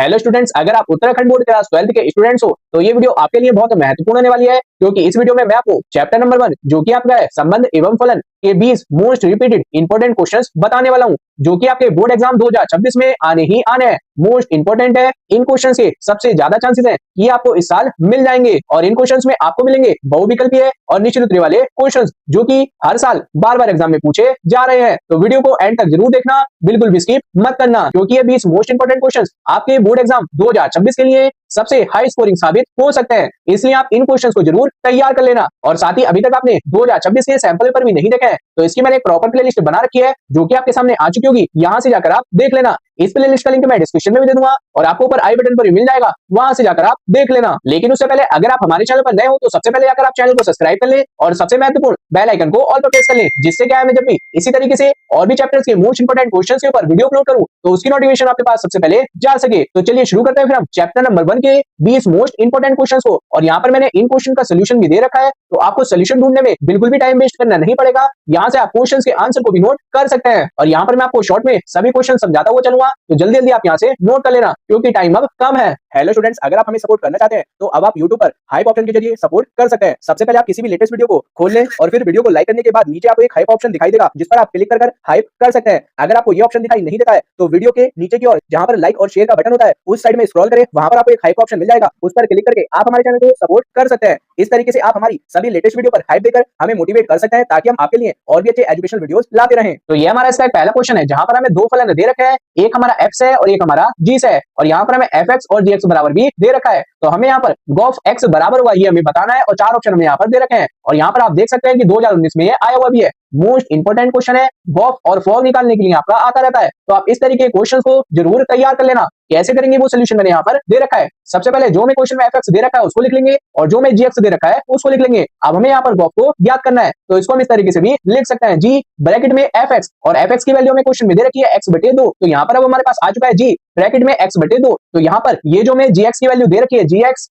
Hello students, अगर आप Uttarakhand board class 12th के स्टूडेंट्स हो तो ये वीडियो आपके लिए बहुत महत्वपूर्ण होने वाली है, क्योंकि इस वीडियो में मैं आपको चैप्टर नंबर 1 जो कि आपका है संबंध एवं फलन के 20 मोस्ट रिपीटेड इंपॉर्टेंट क्वेश्चंस बताने वाला हूं, जो कि आपके बोर्ड एग्जाम 2026 में आने ही आने हैं। मोस्ट इंपॉर्टेंट है, इन क्वेश्चंस के सबसे ज्यादा चांसेस हैं कि आपको इस साल मिल जाएंगे और इन क्वेश्चंस में आपको मिलेंगे बहुविकल्पीय और निश्चित उत्तरीय वाले क्वेश्चंस, जो कि हर साल बार बार एग्जाम में पूछे जा रहे हैं। तो वीडियो को एंड तक जरूर देखना, बिल्कुल भी स्किप मत करना, क्योंकि ये 20 मोस्ट इंपॉर्टेंट क्वेश्चंस आपके बोर्ड एग्जाम 2026 के लिए सबसे हाई स्कोरिंग साबित हो सकते हैं। इसलिए आप इन क्वेश्चंस को जरूर तैयार कर लेना। और साथ ही अभी तक आपने 2026 के सैंपल पेपर भी नहीं देखे हैं तो इसकी मैंने एक प्रॉपर प्लेलिस्ट बना रखी है, जो कि आपके सामने आ चुकी होगी। यहां से जाकर आप देख लेना। इस प्लेलिस्ट का लिंक मैं डिस्क्रिप्शन में भी दे दूंगा और आपको ऊपर आई बटन पर भी मिल जाएगा, वहां से जाकर आप देख लेना। लेकिन उससे पहले अगर आप हमारे चैनल पर नए हो तो सबसे पहले जाकर आप चैनल को सब्सक्राइब कर ले और सबसे महत्वपूर्ण बेल आइकन को ऑल पर प्रेस कर ले, जिससे क्या है मैं जब भी इसी तरीके से और भी चैप्टर्स के मोस्ट इंपोर्टेंट क्वेश्चंस के ऊपर वीडियो अपलोड करूं तो उसकी नोटिफिकेशन आपके पास सबसे पहले जा सके। तो चलिए शुरू करते हैं फिर हम चैप्टर नंबर 1 के 20 मोस्ट इंपोर्टेंट क्वेश्चंस को। और यहाँ पर मैंने इन क्वेश्चन का सोल्यूशन भी दे रखा है, तो आपको सोल्यूशन ढूंढने में बिल्कुल भी टाइम वेस्ट करना नहीं पड़ेगा। यहाँ से आप क्वेश्चंस के आंसर को भी नोट कर सकते हैं और यहाँ पर मैं आपको शॉर्ट में सभी क्वेश्चन समझाता हुआ चलूंगा, तो जल्दी जल्दी आप यहाँ से नोट कर लेना, क्योंकि टाइम अब कम है। हेलो स्टूडेंट्स, अगर आप हमें सपोर्ट करना चाहते हैं तो अब आप YouTube पर हाइप ऑप्शन के जरिए सपोर्ट कर सकते हैं। सबसे पहले आप किसी भी लेटेस्ट वीडियो को खोल लें और फिर वीडियो को लाइक करने के बाद नीचे आपको एक हाइप ऑप्शन दिखाई देगा, जिस पर आप क्लिक कर हाइप कर सकते हैं। अगर आपको ये ऑप्शन दिखाई नहीं देता है तो वीडियो के नीचे की ओर जहां पर लाइक और शेयर का बटन होता है उस साइड में स्क्रॉल करें, वहां पर आपको एक हाइप ऑप्शन मिल जाएगा, उस पर क्लिक करके आप हमारे चैनल को सपोर्ट कर सकते हैं। इस तरीके से आप हमारी सभी लेटेस्ट वीडियो पर हाइप देकर हमें मोटिवेट कर सकते हैं, ताकि हम आपके लिए और भी अच्छे एजुकेशनल वीडियोस लाते रहें। तो ये हमारा इसका पहला क्वेश्चन है, जहां पर हमें दो फलन दे रखे हैं, एक हमारा x है और एक हमारा g है, और यहाँ पर हमें fx और gx बराबर भी दे रखा है। तो हमें यहाँ पर गॉफ x बराबर होगा ये हमें बताना है, और चार ऑप्शन हमें यहाँ पर दे रखे हैं। और यहाँ पर आप देख सकते हैं कि 2019 में ये आया हुआ भी है। मोस्ट इंपोर्टेंट क्वेश्चन है, गॉफ और फॉग निकालने के लिए आपका आता रहता है, तो आप इस तरीके के क्वेश्चंस को जरूर तैयार कर लेना। कैसे करेंगे वो सोल्यूशन मैंने यहाँ पर दे रखा है। सबसे पहले जो मैं क्वेश्चन में fx दे रखा है उसको लिख लेंगे और जो मैं gx दे रखा है उसको लिख लेंगे। अब हमें यहाँ पर गॉफ को ज्ञात करना है, तो इसको हम इस तरीके से भी लिख सकते हैं, g ब्रैकेट में fx, और fx की वैल्यू हमें क्वेश्चन में दे रखी है x/2। तो यहाँ पर अब हमारे पास आ चुका है g ब्रैकेट में x/2। तो यहाँ पर ये जो मैं gx की वैल्यू दे रखी है gx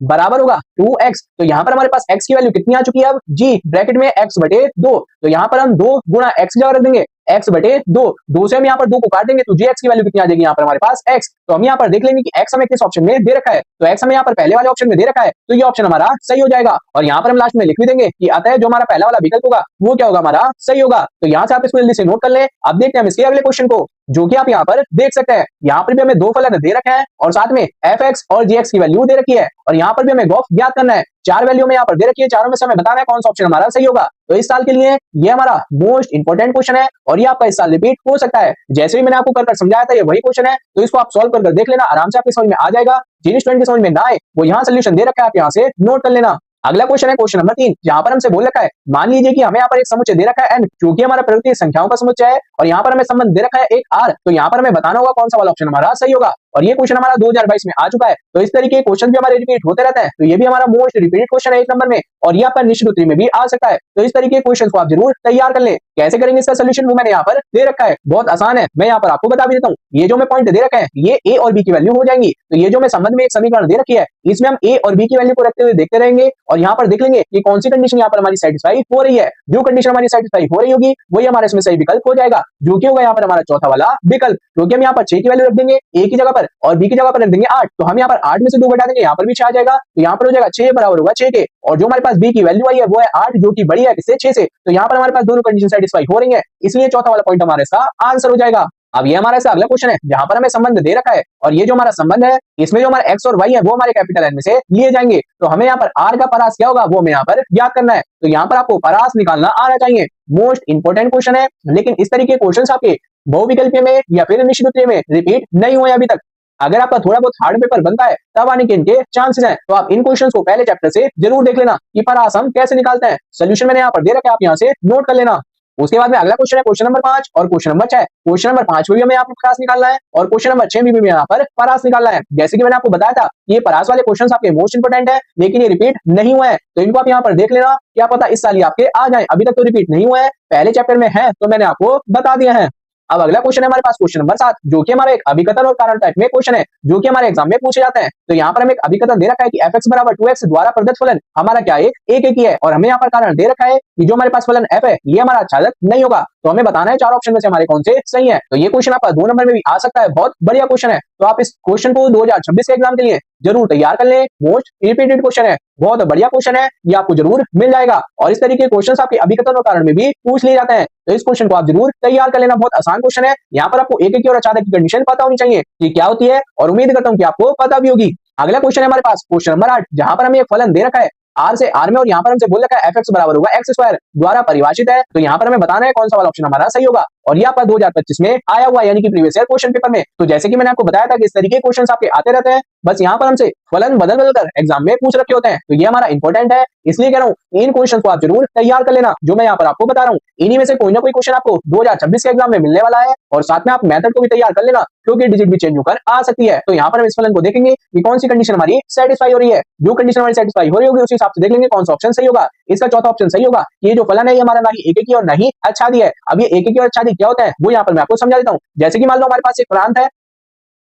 बराबर होगा 2x। तो यहाँ पर हमारे पास x की वैल्यू कितनी आ चुकी है अब g ब्रैकेट में x/2। तो यहाँ पर हम 2 गुणा x जगह रख देंगे x/2। 2 से हम यहाँ पर 2 को काट देंगे तो gx की वैल्यू कितनी आ जाएगी यहाँ पर हमारे पास x। तो हम यहाँ पर देख लेंगे कि x हमें किस ऑप्शन में दे रखा है, तो x हमें यहाँ पर पहले वाले ऑप्शन में दे रखा है, तो ये ऑप्शन हमारा सही हो जाएगा। और यहाँ पर हम लास्ट में लिख भी देंगे कि अतः जो हमारा पहला वाला विकल्प होगा वो क्या होगा, हमारा सही होगा। तो यहाँ से आप इसको जल्दी से नोट कर ले। अब देखते हैं हम इसके अगले क्वेश्चन को, जो कि आप यहाँ पर देख सकते हैं। यहाँ पर भी हमें दो फलन दे रखे हैं और साथ में fx और gx की वैल्यू दे रखी है, और यहाँ पर भी हमें गॉफ ज्ञात करना है। चार वैल्यू में यहाँ पर दे रखी है, चारों में से हमें बताना है कौन सा ऑप्शन हमारा सही होगा। तो इस साल के लिए ये हमारा मोस्ट इंपोर्टेंट क्वेश्चन है और ये आपका इस साल रिपीट हो सकता है। जैसे भी मैंने आपको कर समझाया था ये वही क्वेश्चन है, तो इसको आप सॉल्व कर देख लेना, आराम से आपके समझ में आ जाएगा। जिन स्टूडेंट के समझ में ना आए वो यहाँ सोल्यूशन दे रखा है, आप यहाँ से नोट कर लेना। अगला क्वेश्चन है क्वेश्चन नंबर 3, जहां पर हमसे बोल रखा है, मान लीजिए कि हमें यहाँ पर एक समुच्चय दे रखा है n, क्योंकि हमारा प्रकृति संख्याओं का समुच्चय है, और यहाँ पर हमें संबंध दे रखा है एक r। तो यहाँ पर हमें बताना होगा कौन सा वाला ऑप्शन हमारा सही होगा। और ये क्वेश्चन हमारा 2022 में आ चुका है, तो इस तरीके के क्वेश्चन भी हमारे रिपीट होते रहते हैं, तो ये भी हमारा मोस्ट रिपीटेड क्वेश्चन है 1 नंबर में, और ये आपका निश्चित उत्तरी में भी आ सकता है। तो इस तरीके के क्वेश्चन को आप जरूर तैयार कर ले। कैसे करेंगे इसका सोल्यूशन वो मैंने यहाँ पर दे रखा है, बहुत आसान है, मैं यहाँ पर आपको बता भी देता हूँ। ये जो मैं पॉइंट दे रखा है ये a और b की वैल्यू हो जाएंगी। तो ये जो मैं संबंध में एक समीकरण दे रखी है इसमें हम a और b की वैल्यू को रखते हुए देखते रहेंगे, और यहाँ पर देख लेंगे कि कौन सी कंडीशन यहाँ पर हमारी सेटिस्फाई हो रही है। जो कंडीशन हमारी सेटिस्फाई हो रही होगी वही हमारे इसमें सही विकल्प हो जाएगा, जो कि होगा यहाँ पर हमारा चौथा वाला विकल्प। क्योंकि हम यहाँ पर 6 की वैल्यू रख देंगे a की जगह पर और b की जगह पर रख देंगे 8, तो हम यहाँ पर 8 में से 2 घटा देंगे, यहाँ पर भी 6 आ जाएगा, तो यहाँ पर हो जाएगा 6 बराबर होगा 6 के, और जो हमारे पास b की वैल्यू आई है वो है 8, जो कि बड़ी है किससे 6 से। तो यहाँ पर हमारे पास दोनों कंडीशन सेटिस्फाई हो रही है, इसलिए चौथा वाला पॉइंट हमारे इसका आंसर हो जाएगा। अब ये हमारा अगला क्वेश्चन है, जहां पर हमें संबंध दे रखा है, और ये जो हमारा संबंध है इसमें जो हमारा x और y है वो हमारे कैपिटल N में से लिए जाएंगे। तो हमें यहाँ पर r का परास क्या होगा वो हमें यहाँ पर याद करना है। तो यहाँ पर आपको परास निकालना आना चाहिए। मोस्ट इंपोर्टेंट क्वेश्चन है, लेकिन इस तरीके के क्वेश्चन आपके बहुविकल्पीय में या फिर निश्चित उत्तरीय में रिपीट नहीं हुए अभी तक। अगर आपका थोड़ा बहुत हार्ड पेपर बनता है तब आने के इनके चांसेस हैं, तो आप इन क्वेश्चंस को पहले चैप्टर से जरूर देख लेना कि परास हम कैसे निकालते हैं। सोल्यूशन मैंने यहाँ पर दे रखा है, आप यहाँ से नोट कर लेना। उसके बाद में अगला क्वेश्चन है क्वेश्चन नंबर 5 और क्वेश्चन नंबर 6। क्वेश्चन नंबर 5 में भी हमें यहाँ पर परास निकालना है और क्वेश्चन नंबर 6 में भी यहाँ पर परास निकालना है। जैसे कि मैंने आपको बताया था ये परास वाले क्वेश्चंस आपके मोस्ट इंपोर्टेंट है, लेकिन ये रिपीट नहीं हुए हैं, तो इनको आप यहाँ पर देख लेना, क्या पता इस साल ये आपके आ जाए। अभी तक तो रिपीट नहीं हुए हैं, पहले चैप्टर में है तो मैंने आपको बता दिया है। अब अगला क्वेश्चन है हमारे पास क्वेश्चन नंबर 7, जो कि हमारा एक अभिकथन और कारण टाइप में क्वेश्चन है, जो कि हमारे एग्जाम में पूछे जाते हैं। तो यहाँ पर हमें एक अभिकथन दे रखा है कि fx बराबर 2x द्वारा प्रदत्त फलन हमारा क्या है, एक ही है, और हमें यहाँ पर कारण दे रखा है कि जो हमारे पास फलन f है ये हमारा आच्छादक नहीं होगा। तो हमें बताना है चार ऑप्शन में से हमारे कौन से सही है। तो ये क्वेश्चन आपका 2 नंबर में भी आ सकता है, बहुत बढ़िया क्वेश्चन है, तो आप इस क्वेश्चन को 2026 के एग्जाम के लिए जरूर तैयार कर लें। मोस्ट रिपीटेड क्वेश्चन है, बहुत बढ़िया क्वेश्चन है, ये आपको जरूर मिल जाएगा। और इस तरीके के क्वेश्चन आपके अभिकथन और कारण में भी पूछ लिए जाते हैं, तो इस क्वेश्चन को आप जरूर तैयार कर लेना। बहुत आसान क्वेश्चन है, यहाँ पर आपको एक और अचानक की कंडीशन पता होनी चाहिए कि क्या होती है, और उम्मीद करता हूँ कि आपको पता भी होगी। अगला क्वेश्चन है हमारे पास क्वेश्चन नंबर 8, जहां पर हमें एक फलन दे रखा है आर से आर में, और यहाँ पर हमसे बोल रखा है एफ बराबर होगा एक्स स्क्वायर द्वारा परिभाषित है। तो यहाँ पर हमें बताना है कौन सा वाला ऑप्शन हमारा सही होगा, और ये आपका 2025 में आया हुआ है, यानी कि प्रीवियस ईयर क्वेश्चन पेपर में। तो जैसे कि मैंने आपको बताया था कि इस तरीके के क्वेश्चन आपके आते रहते हैं, बस यहाँ पर हमसे फलन बदल बदल कर एग्जाम में पूछ रखे होते हैं, तो ये हमारा इंपॉर्टेंट है, इसलिए कह रहा हूँ इन क्वेश्चन को आप जरूर तैयार कर लेना जो मैं यहाँ पर आपको बता रहा हूँ। इन्हीं में से कोई ना कोई क्वेश्चन आपको 2026 के एग्जाम में मिलने वाला है, और साथ में आप मेथड को भी तैयार कर लेना, क्योंकि डिजिट भी चेंज होकर आ सकती है। तो यहाँ पर हम इस फलन को देखेंगे कि कौन सी कंडीशन हमारी सेटिस्फाई हो रही है, जो कंडीशन हमारी सेटिस्फाई हो रही होगी उसी हिसाब से देख लेंगे कौन सा ऑप्शन सही होगा। इसका चौथा ऑप्शन सही होगा। ये जो फलन है ये हमारा ना ही एक और नहीं आच्छादी है। अब ये एक और आच्छादी क्या होता है वो यहाँ पर मैं आपको समझा देता हूँ। जैसे कि मान लो हमारे पास एक प्रांत है,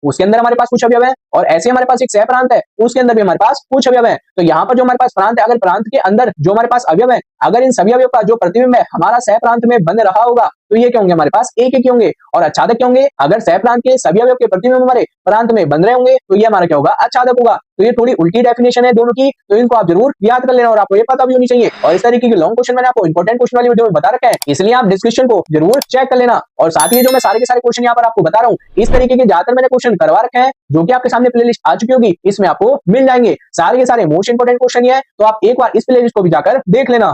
उसके अंदर हमारे पास कुछ अवयव है, और ऐसे हमारे पास एक सह प्रांत है, उसके अंदर भी हमारे पास कुछ अवयव है। तो यहाँ पर जो हमारे पास प्रांत है, अगर प्रांत के अंदर जो हमारे पास अवयव है, अगर इन सभी अवयव का जो प्रतिबिंब है हमारा सह प्रांत में बन रहा होगा, तो ये क्या होंगे हमारे पास एक ही होंगे। और आच्छादक क्या होंगे, अगर सह प्रांत के सभी अवयव के प्रतिबिंब हमारे प्रांत में बन रहे होंगे, तो ये हमारा क्या होगा, आच्छादक होगा। तो ये थोड़ी उल्टी डेफिनेशन है दोनों की, तो इनको आप जरूर याद कर लेना, और आपको ये पता भी होनी चाहिए। और इस तरीके के लॉन्ग क्वेश्चन मैंने आपको इंपॉर्टेंट क्वेश्चन वाली वीडियो में बता रखा है, इसलिए आप डिस्क्रिप्शन को जरूर चेक कर लेना। और साथ ही जो मैं सारे के सारे क्वेश्चन यहाँ पर आपको बता रहा हूँ, इस तरीके के ज्यादातर मैंने क्वेश्चन करवा रखे हैं, जो कि आपके सामने प्लेलिस्ट आ चुकी होगी, इसमें आपको मिल जाएंगे सारे के सारे मोस्ट इंपोर्टेंट क्वेश्चन। है तो आप एक बार इस प्लेलिस्ट को भी जाकर देख लेना।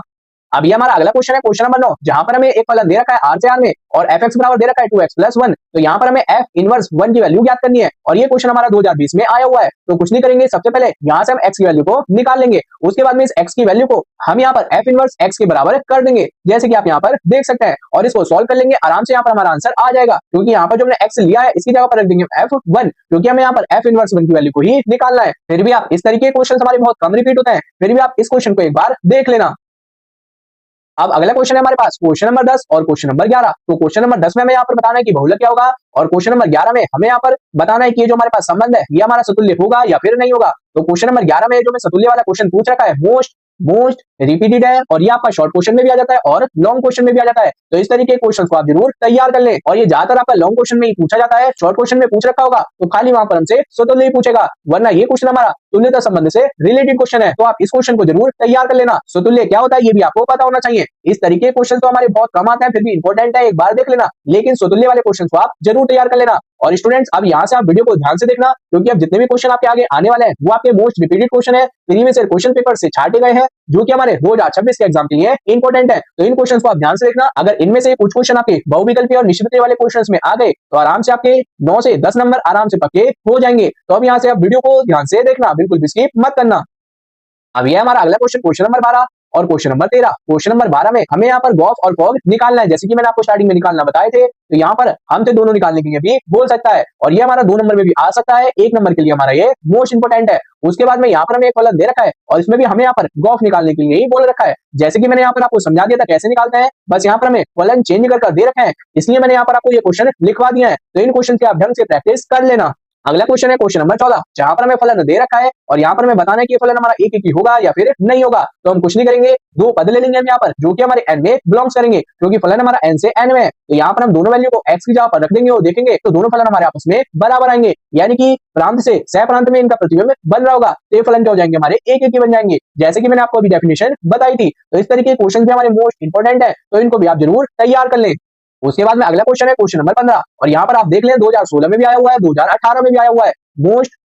अब ये हमारा अगला क्वेश्चन है क्वेश्चन नंबर 9, जहां पर हमें एक फलन दे रखा है आर से आर में, और एफ एक्स बराबर दे रखा है 2x + 1। तो यहाँ पर हमें एफ इनवर्स 1 की वैल्यू ज्ञात करनी है, और ये क्वेश्चन हमारा 2020 में आया हुआ है। तो कुछ नहीं करेंगे, सबसे पहले यहाँ से हम x की वैल्यू को निकाल लेंगे, उसके बाद में इस x की वैल्यू को हम यहाँ पर एफ इनवर्स x के बराबर कर देंगे, जैसे कि आप यहाँ पर देख सकते हैं, और इसको सॉल्व कर लेंगे आराम से। यहाँ पर हमारा आंसर आ जाएगा, क्योंकि यहाँ पर जो हमने x लिया है इसकी जगह पर रख देंगे f1, क्योंकि हमें यहाँ पर एफ इनवर्स 1 की वैल्यू को ही निकालना है। फिर भी आप इस तरीके के क्वेश्चन हमारे बहुत कम रिपीट होते हैं, फिर भी आप इस क्वेश्चन को एक बार देख लेना। अब अगला क्वेश्चन है हमारे पास क्वेश्चन नंबर 10 और क्वेश्चन नंबर 11। तो क्वेश्चन नंबर 10 में हमें यहाँ पर बताना है कि बहुलक क्या होगा, और क्वेश्चन नंबर 11 में हमें यहाँ पर बताना है कि ये जो हमारे पास संबंध है ये हमारा सतुल्य होगा या फिर नहीं होगा। तो क्वेश्चन नंबर 11 में जो मैं सतुल्य वाला क्वेश्चन पूछ रखा है मोस्ट रिपीटेड है, और ये आपका शॉर्ट क्वेश्चन में भी आ जाता है और लॉन्ग क्वेश्चन में भी आ जाता है। तो इस तरीके के क्वेश्चन को आप जरूर तैयार कर लें, और ये ज्यादातर आपका लॉन्ग क्वेश्चन में ही पूछा जाता है, शॉर्ट क्वेश्चन में पूछ रखा होगा तो खाली वहां पर हमसे सतुल्य ही पूछेगा, वरना ये क्वेश्चन हमारा तुल्यता संबंध से रिलेटेड क्वेश्चन है। तो आप इस क्वेश्चन को जरूर तैयार कर लेना। सतुल्य क्या होता है ये भी आपको पता होना चाहिए। इस तरीके के क्वेश्चन तो हमारे बहुत कम आते हैं, फिर भी इंपॉर्टेंट है, एक बार देख लेना, लेकिन सतुल्य वाले क्वेश्चन को आप जरूर तैयार कर लेना। और स्टूडेंट्स अब यहाँ से आप वीडियो को ध्यान से देखना, क्योंकि अब जितने भी क्वेश्चन आपके आगे आने वाले हैं वो आपके मोस्ट रिपीटेड क्वेश्चन है, प्रीवियस ईयर क्वेश्चन पेपर से छाटे गए हैं, जो कि हमारे 2026 के एग्जाम के लिए इंपॉर्टेंट है। तो इन क्वेश्चंस को आप ध्यान से देखना, अगर इनमें से कुछ क्वेश्चन आपके बहुविकल्पीय और निश्चित वाले क्वेश्चंस में आ गए तो आराम से आपके 9 से 10 नंबर आराम से पक्के हो जाएंगे। तो अब यहाँ से आप वीडियो को ध्यान से देखना, बिल्कुल भी स्किप मत करना। अब ये हमारा अगला क्वेश्चन क्वेश्चन नंबर 12 और क्वेश्चन नंबर 13। क्वेश्चन नंबर 12 में हमें यहाँ पर गॉफ और फॉग निकालना है, जैसे कि मैंने आपको स्टार्टिंग में निकालना बताए थे। तो यहाँ पर हमसे दोनों निकालने के लिए भी बोल सकता है, और ये हमारा 2 नंबर में भी आ सकता है, 1 नंबर के लिए हमारा ये मोस्ट इंपोर्टेंट है। उसके बाद में यहाँ पर हमें एक फलन दे रखा है, और इसमें भी हमें यहाँ पर गॉफ निकालने के लिए ही बोल रखा है, जैसे कि मैंने यहाँ पर आपको समझा दिया था कैसे निकालते हैं। बस यहाँ पर हमें फलन चेंज कर दे रखा है, इसलिए मैंने यहाँ पर आपको ये क्वेश्चन लिखवा दिया है। तो इन क्वेश्चन की आप ढंग से प्रैक्टिस कर लेना। अगला क्वेश्चन है क्वेश्चन नंबर 14, जहां पर हमें फलन दे रखा है, और यहाँ पर हमें बताना है कि फलन हमारा एक ही होगा या फिर नहीं होगा। तो हम कुछ नहीं करेंगे, 2 पद ले लेंगे हम यहाँ पर, जो कि हमारे n में बिलोंग्स करेंगे, क्योंकि फलन हमारा n से n में है। तो यहाँ पर हम दोनों वैल्यू को x की जगह पर रख देंगे और देखेंगे तो दोनों फलन हमारे आपस में बराबर आएंगे, यानी कि प्रांत से सह प्रांत में इनका प्रतिबिंब बन रहा होगा, तो ये फलन क्या हो जाएंगे हमारे एक ही बन जाएंगे, जैसे कि मैंने आपको अभी डेफिनेशन बताई थी। तो इस तरीके के क्वेश्चन भी हमारे मोस्ट इंपोर्टेंट है, तो इनको भी आप जरूर तैयार कर लें। उसके बाद में अगला क्वेश्चन है क्वेश्चन नंबर 15, और यहाँ पर आप देख लें 2016 में भी आया हुआ है, 2018 में भी आया हुआ है,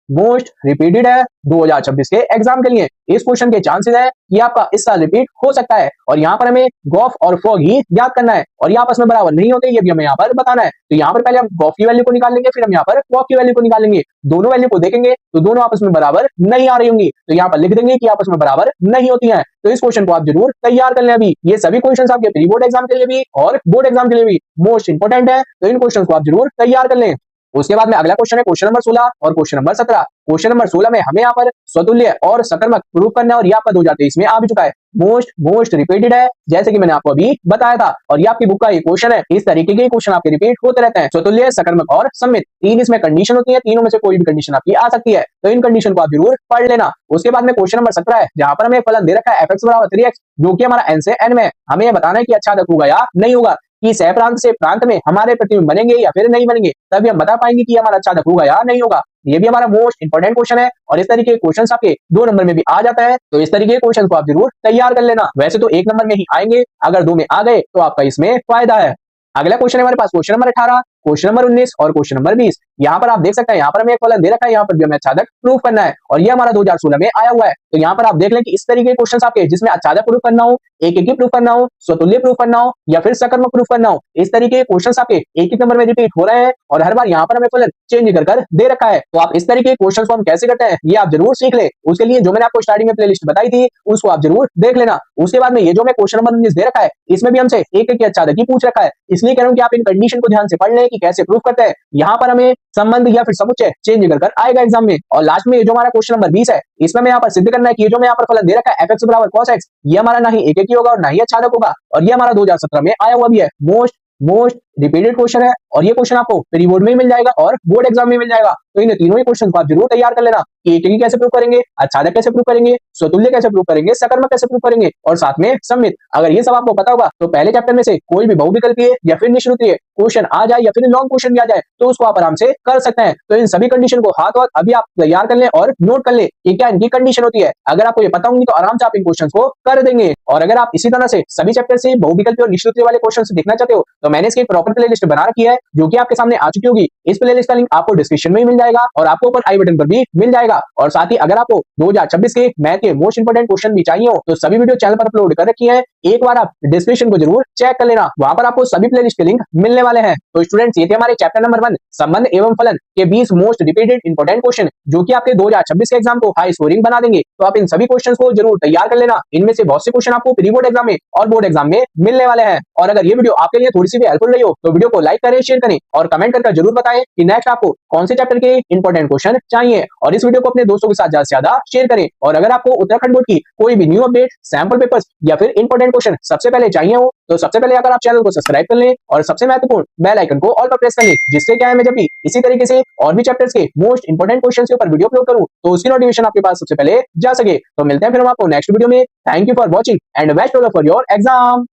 मोस्ट रिपीटेड है 2026 के एग्जाम के लिए। इस क्वेश्चन के चांसेस है कि आपका इस साल रिपीट हो सकता है, और यहाँ पर हमें गॉफ और फॉग ही याद करना है, और ये आपस में बराबर नहीं होते, ये भी हमें यहाँ पर बताना है। तो यहाँ पर पहले हम गॉफ की वैल्यू को निकाल लेंगे, फिर हम यहाँ पर फॉग की वैल्यू को निकालेंगे। दोनों वैल्यू को देखेंगे तो दोनों आपस में बराबर नहीं आ रही होंगी, तो यहाँ पर लिख देंगे कि आपस में बराबर नहीं होती है। तो इस क्वेश्चन को आप जरूर तैयार कर लें। अभी ये सभी क्वेश्चन आपके प्री बोर्ड एग्जाम के लिए भी और बोर्ड एग्जाम के लिए भी मोस्ट इंपोर्टेंट है, तो इन क्वेश्चन को आप जरूर तैयार कर लें। उसके बाद में अगला क्वेश्चन है क्वेश्चन नंबर 16 और क्वेश्चन नंबर 17। क्वेश्चन नंबर 16 में हमें यहाँ पर स्वतुल्य और सकर्मक प्रूव करना है, और ये आपका 2023 में आ भी चुका है, मोस्ट रिपीटेड है, जैसे कि मैंने आपको अभी बताया था, और ये आपकी बुक का ये क्वेश्चन है। इस तरीके के क्वेश्चन आपके रिपीट होते रहते हैं, स्वतुल्य, सकर्मक और सम्मित, 3 इसमें कंडीशन होती है, तीनों में से कोई भी कंडीशन आपकी आ सकती है, तो इन कंडीशन को आप जरूर पढ़ लेना। उसके बाद में क्वेश्चन नंबर 17 है, जहां पर हमें फलन दे रखा है f(x = 3x), जो कि हमारा n से n में, हमें बताना है कि अच्छा होगा या नहीं होगा, कि सह प्रांत से प्रांत में हमारे प्रतिबिंब बनेंगे या फिर नहीं बनेंगे, तभी हम बता पाएंगे कि हमारा चालक होगा या नहीं होगा। ये भी हमारा मोस्ट इंपोर्टेंट क्वेश्चन है और इस तरीके के क्वेश्चन आपके 2 नंबर में भी आ जाता है, तो इस तरीके के क्वेश्चन को आप जरूर तैयार कर लेना। वैसे तो 1 नंबर में ही आएंगे, अगर 2 में आ गए तो आपका इसमें फायदा है। अगला क्वेश्चन है हमारे पास क्वेश्चन नंबर 18, क्वेश्चन नंबर 19 और क्वेश्चन नंबर 20। यहाँ पर आप देख सकते हैं, यहाँ पर हमें एक फलन दे रखा है, यहाँ पर भी हमें आच्छादक प्रूफ करना है और ये हमारा 2016 में आया हुआ है। तो यहाँ पर आप देख लें कि इस तरीके के क्वेश्चन आपके जिसमें आच्छादक प्रूफ करना हो, एक एक प्रूफ करना हो, स्वतुल्य प्रूफ करना हो या फिर सकर्मक प्रूफ करना हो, इस तरीके के क्वेश्चन आपके एक एक नंबर में रिपीट हो रहे हैं और हर बार यहाँ पर हमें फलन चेंज कर दे रखा है। तो आप इस तरीके के क्वेश्चन को हम कैसे करते हैं ये आप जरूर सीख ले। उसके लिए जो मैंने आपको स्टार्टिंग में प्लेलिस्ट बताई थी उसको आप जरूर देख लेना। उसके बाद में ये जो मैं क्वेश्चन नंबर 19 दे रखा है इसमें भी हमसे एक एक आच्छादक ही पूछ रखा है, इसलिए कह रहा हूँ कि आप इन कंडीशन को ध्यान से पढ़ लें कि कैसे प्रूफ करते हैं। यहाँ पर हमें संबंध या फिर समुच्चय चेंज कर आएगा एग्जाम में। और लास्ट में ये जो हमारा क्वेश्चन नंबर 20 है इसमें मैं यहाँ पर सिद्ध करना है कि ये जो मैं यहाँ पर फलन दे रखा है fx बराबर cos x, ये हमारा ना ही एक ही होगा और ना ही आच्छादक होगा और ये हमारा 2017 में आया हुआ भी है। मोस्ट रिपीटेड क्वेश्चन है और ये क्वेश्चन आपको प्री बोर्ड में मिल जाएगा और बोर्ड एग्जाम में मिल जाएगा। तो इन तीनों ही क्वेश्चन को आप जरूर तैयार कर लेना कि एक कैसे प्रूव करेंगे, आच्छादक कैसे प्रूव करेंगे, स्वतुल्य कैसे प्रूव करेंगे, सकर्मक कैसे प्रूव करेंगे और साथ में सममित। अगर ये सब आपको पता होगा तो पहले चैप्टर में से कोई भी बहुविकल्पीय या फिर निश्चित क्वेश्चन आ जाए या फिर लॉन्ग क्वेश्चन भी आ जाए तो उसको आप आराम से कर सकते हैं। तो इन सभी कंडीशन को हाथ हाथ अभी आप तैयार कर लें और नोट कर लें कि क्या इनकी कंडीशन होती है। अगर आपको ये पता होंगी तो आराम से आप इन क्वेश्चन को कर देंगे। और अगर आप इसी तरह से सभी चैप्टर से बहुविकल्पीय और निश्चित वाले क्वेश्चन देखना चाहते हो तो मैंने इसकी एक प्रॉपर प्लेलिस्ट बना रखी है जो कि आपके सामने आ चुकी होगी। इस प्लेलिस्ट का लिंक आपको डिस्क्रिप्शन में मिल जाएगा और आपको ऊपर आई बटन पर भी मिल जाएगा। और साथ ही अगर आपको 2026 के मैथ के मोस्ट इंपोर्टेंट क्वेश्चन भी चाहिए हो तो सभी वीडियो चैनल पर अपलोड कर रखी है, एक बार आप डिस्क्रिप्शन को जरूर चेक कर लेना, वहां पर आपको सभी प्लेलिस्ट के लिंक मिलने वाले हैं। तो स्टूडेंट्स ये थे हमारे चैप्टर नंबर 1 संबंध एवं फलन के 20 मोस्ट रिपीटेड इंपोर्टेंट क्वेश्चन जो कि आपके 2026 के एग्जाम को हाई स्कोरिंग बना देंगे। तो आप इन सभी क्वेश्चन को जरूर तैयार कर लेना, इनमें से बहुत से क्वेश्चन आपको प्री बोर्ड एग्जाम में और बोर्ड एग्जाम में मिलने वाले हैं। और अगर ये वीडियो आपके लिए थोड़ी सी भी हेल्पफुल रही हो तो वीडियो को लाइक करें, शेयर करें और कमेंट कर जरूर बताएं कि नेक्स्ट आपको कौन से चैप्टर के इंपोर्टेंट क्वेश्चन चाहिए। और इस वीडियो को अपने दोस्तों के साथ ज्यादा से ज्यादा शेयर करें। और अगर आपको उत्तराखंड बोर्ड की कोई भी न्यू अपडेट, सैंपल पेपर्स या फिर इंपोर्टेंट क्वेश्चन सबसे पहले चाहिए हो तो सबसे पहले अगर आप चैनल को सब्सक्राइब कर लें और सबसे महत्वपूर्ण बेल आइकन को ऑल पर प्रेस कर लें, जिससे क्या है मैं जब भी इसी तरीके से और भी चैप्टर्स के मोस्ट इंपोर्टेंट क्वेश्चंस के ऊपर वीडियो अपलोड करूं तो उसकी नोटिफिकेशन आपके पास सबसे पहले जा सके। तो मिलते हैं फिर हम आपको नेक्स्ट वीडियो में। Thank you for watching and best of luck for your exam.